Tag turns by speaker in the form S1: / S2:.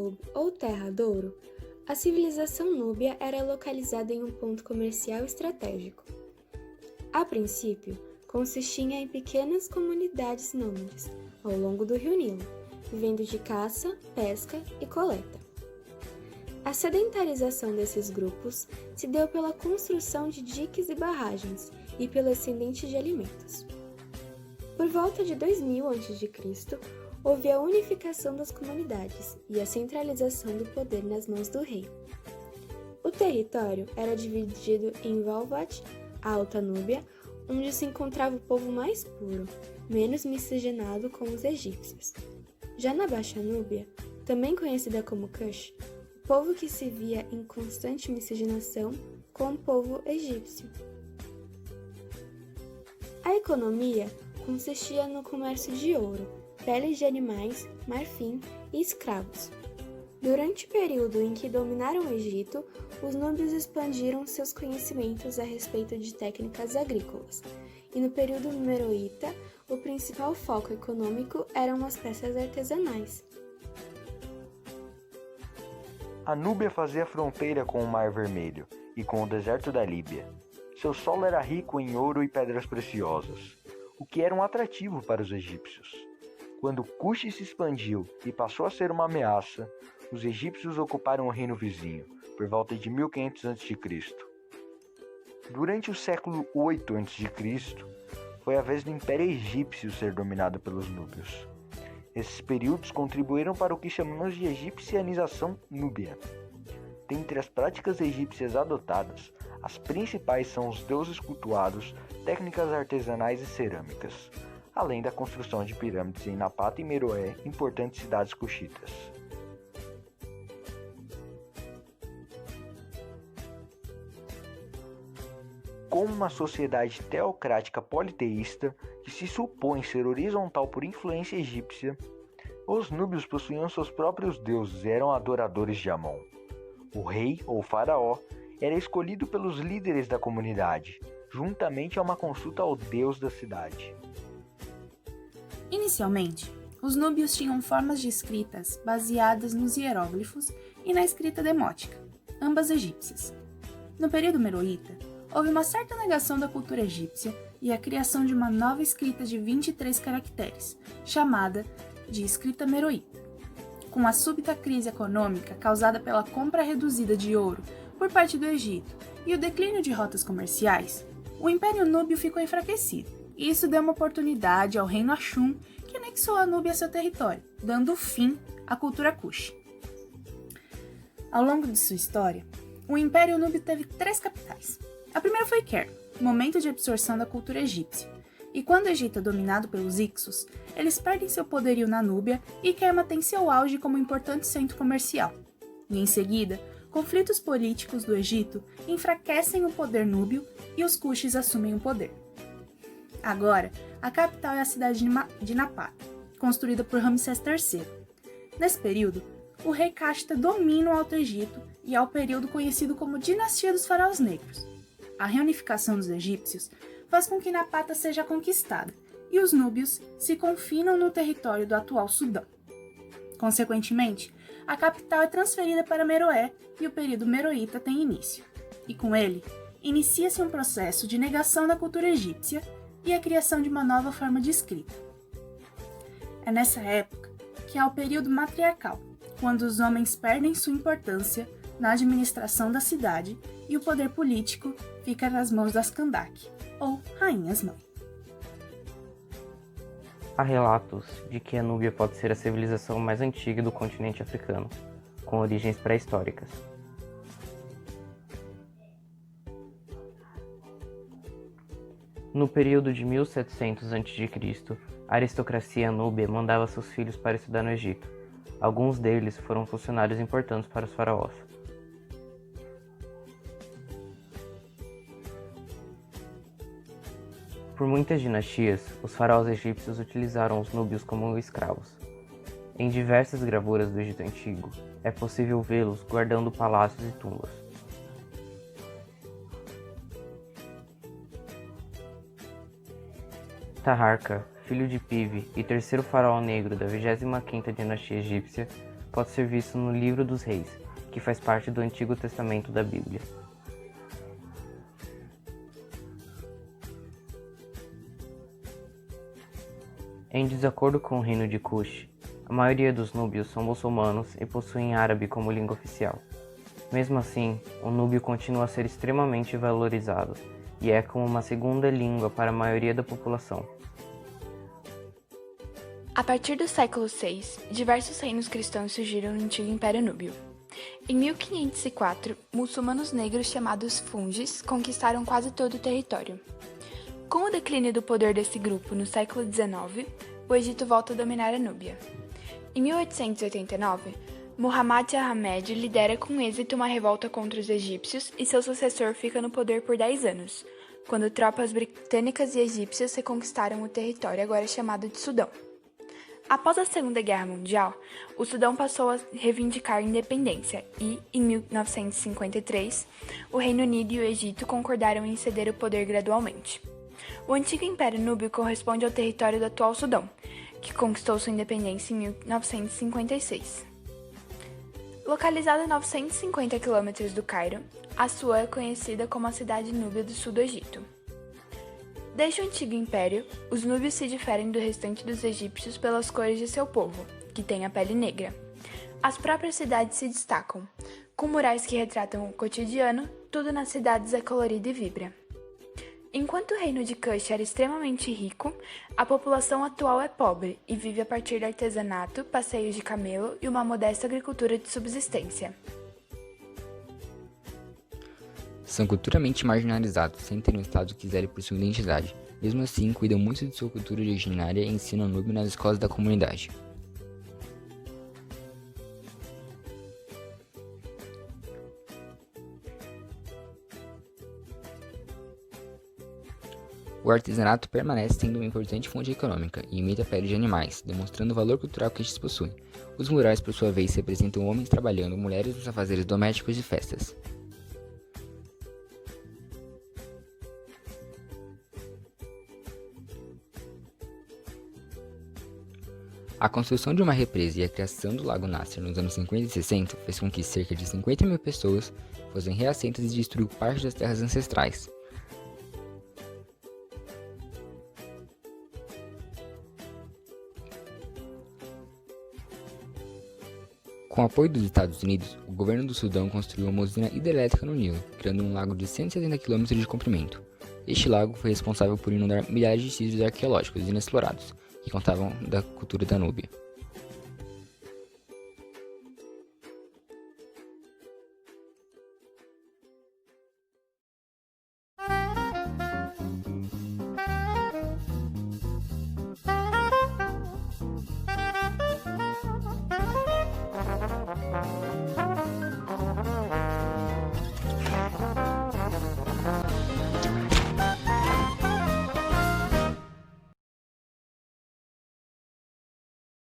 S1: Nub, ou Terra do Ouro, a civilização núbia era localizada em um ponto comercial estratégico. A princípio, consistia em pequenas comunidades nômades ao longo do rio Nilo, vivendo de caça, pesca e coleta. A sedentarização desses grupos se deu pela construção de diques e barragens e pelo excedente de alimentos. Por volta de 2000 a.C., houve a unificação das comunidades e a centralização do poder nas mãos do rei. O território era dividido em Valvat, a Alta Núbia, onde se encontrava o povo mais puro, menos miscigenado com os egípcios. Já na Baixa Núbia, também conhecida como Kush, o povo que se via em constante miscigenação com o povo egípcio. A economia consistia no comércio de ouro, peles de animais, marfim e escravos. Durante o período em que dominaram o Egito, os núbios expandiram seus conhecimentos a respeito de técnicas agrícolas, e no período meroíta, o principal foco econômico eram as peças artesanais.
S2: A Núbia fazia fronteira com o Mar Vermelho e com o deserto da Líbia. Seu solo era rico em ouro e pedras preciosas, o que era um atrativo para os egípcios. Quando Kush se expandiu e passou a ser uma ameaça, os egípcios ocuparam o reino vizinho, por volta de 1500 a.C. Durante o século 8 a.C., foi a vez do Império Egípcio ser dominado pelos núbios. Esses períodos contribuíram para o que chamamos de egipcianização núbia. Dentre as práticas egípcias adotadas, as principais são os deuses cultuados, técnicas artesanais e cerâmicas, além da construção de pirâmides em Napata e Meroé, importantes cidades cuxitas. Como uma sociedade teocrática politeísta que se supõe ser horizontal por influência egípcia, os núbios possuíam seus próprios deuses e eram adoradores de Amon. O rei, ou faraó, era escolhido pelos líderes da comunidade, juntamente a uma consulta ao deus da cidade.
S3: Inicialmente, os núbios tinham formas de escritas baseadas nos hieróglifos e na escrita demótica, ambas egípcias. No período meroíta, houve uma certa negação da cultura egípcia e a criação de uma nova escrita de 23 caracteres, chamada de escrita meroíta. Com a súbita crise econômica causada pela compra reduzida de ouro por parte do Egito e o declínio de rotas comerciais, o Império Núbio ficou enfraquecido, e isso deu uma oportunidade ao reino Axum, que anexou a Núbia a seu território, dando fim à cultura Kush. Ao longo de sua história, o Império Núbio teve 3 capitais. A primeira foi Cairo, momento de absorção da cultura egípcia, e quando o Egito é dominado pelos Hyksos, eles perdem seu poderio na Núbia e Kerma tem seu auge como importante centro comercial. E em seguida, conflitos políticos do Egito enfraquecem o poder núbio e os Kushis assumem o poder. Agora, a capital é a cidade de Napata, construída por Ramsés III. Nesse período, o rei Kashta domina o Alto Egito e há o período conhecido como Dinastia dos Faraós Negros. A reunificação dos egípcios faz com que Napata seja conquistada e os núbios se confinam no território do atual Sudão. Consequentemente, a capital é transferida para Meroé e o período meroíta tem início. E com ele, inicia-se um processo de negação da cultura egípcia e a criação de uma nova forma de escrita. É nessa época que há o período matriarcal, quando os homens perdem sua importância na administração da cidade e o poder político fica nas mãos das Kandak, ou rainhas-mãe.
S4: Há relatos de que a Núbia pode ser a civilização mais antiga do continente africano, com origens pré-históricas. No período de 1700 a.C., a aristocracia núbia mandava seus filhos para estudar no Egito. Alguns deles foram funcionários importantes para os faraós. Por muitas dinastias, os faraós egípcios utilizaram os núbios como escravos. Em diversas gravuras do Egito Antigo, é possível vê-los guardando palácios e tumbas. Taharka, filho de Pive e terceiro faraó negro da 25ª dinastia egípcia, pode ser visto no Livro dos Reis, que faz parte do Antigo Testamento da Bíblia. Em desacordo com o reino de Cush, a maioria dos núbios são muçulmanos e possuem árabe como língua oficial. Mesmo assim, o núbio continua a ser extremamente valorizado e é como uma segunda língua para a maioria da população.
S5: A partir do século VI, diversos reinos cristãos surgiram no antigo Império Núbio. Em 1504, muçulmanos negros chamados Fungis conquistaram quase todo o território. Com o declínio do poder desse grupo no século XIX, o Egito volta a dominar a Núbia. Em 1889, Muhammad Ahmed lidera com êxito uma revolta contra os egípcios e seu sucessor fica no poder por 10 anos, quando tropas britânicas e egípcias reconquistaram o território agora chamado de Sudão. Após a Segunda Guerra Mundial, o Sudão passou a reivindicar independência e, em 1953, o Reino Unido e o Egito concordaram em ceder o poder gradualmente. O antigo Império Núbio corresponde ao território do atual Sudão, que conquistou sua independência em 1956. Localizada a 950 km do Cairo, Assuã é conhecida como a cidade núbia do sul do Egito. Desde o Antigo Império, os núbios se diferem do restante dos egípcios pelas cores de seu povo, que tem a pele negra. As próprias cidades se destacam. Com murais que retratam o cotidiano, tudo nas cidades é colorido e vibra. Enquanto o reino de Kush era extremamente rico, a população atual é pobre e vive a partir de artesanato, passeios de camelo e uma modesta agricultura de subsistência.
S6: São culturalmente marginalizados, sem ter um Estado que zele por sua identidade. Mesmo assim, cuidam muito de sua cultura originária e ensinam o núbio nas escolas da comunidade. O artesanato permanece sendo uma importante fonte econômica e imita a pele de animais, demonstrando o valor cultural que estes possuem. Os murais, por sua vez, representam homens trabalhando, mulheres nos afazeres domésticos e festas. A construção de uma represa e a criação do Lago Nasser nos anos 50 e 60 fez com que cerca de 50 mil pessoas fossem reassentas e destruiu parte das terras ancestrais. Com o apoio dos Estados Unidos, o governo do Sudão construiu uma usina hidrelétrica no Nilo, criando um lago de 170 km de comprimento. Este lago foi responsável por inundar milhares de sítios arqueológicos inexplorados, que contavam da cultura da Núbia.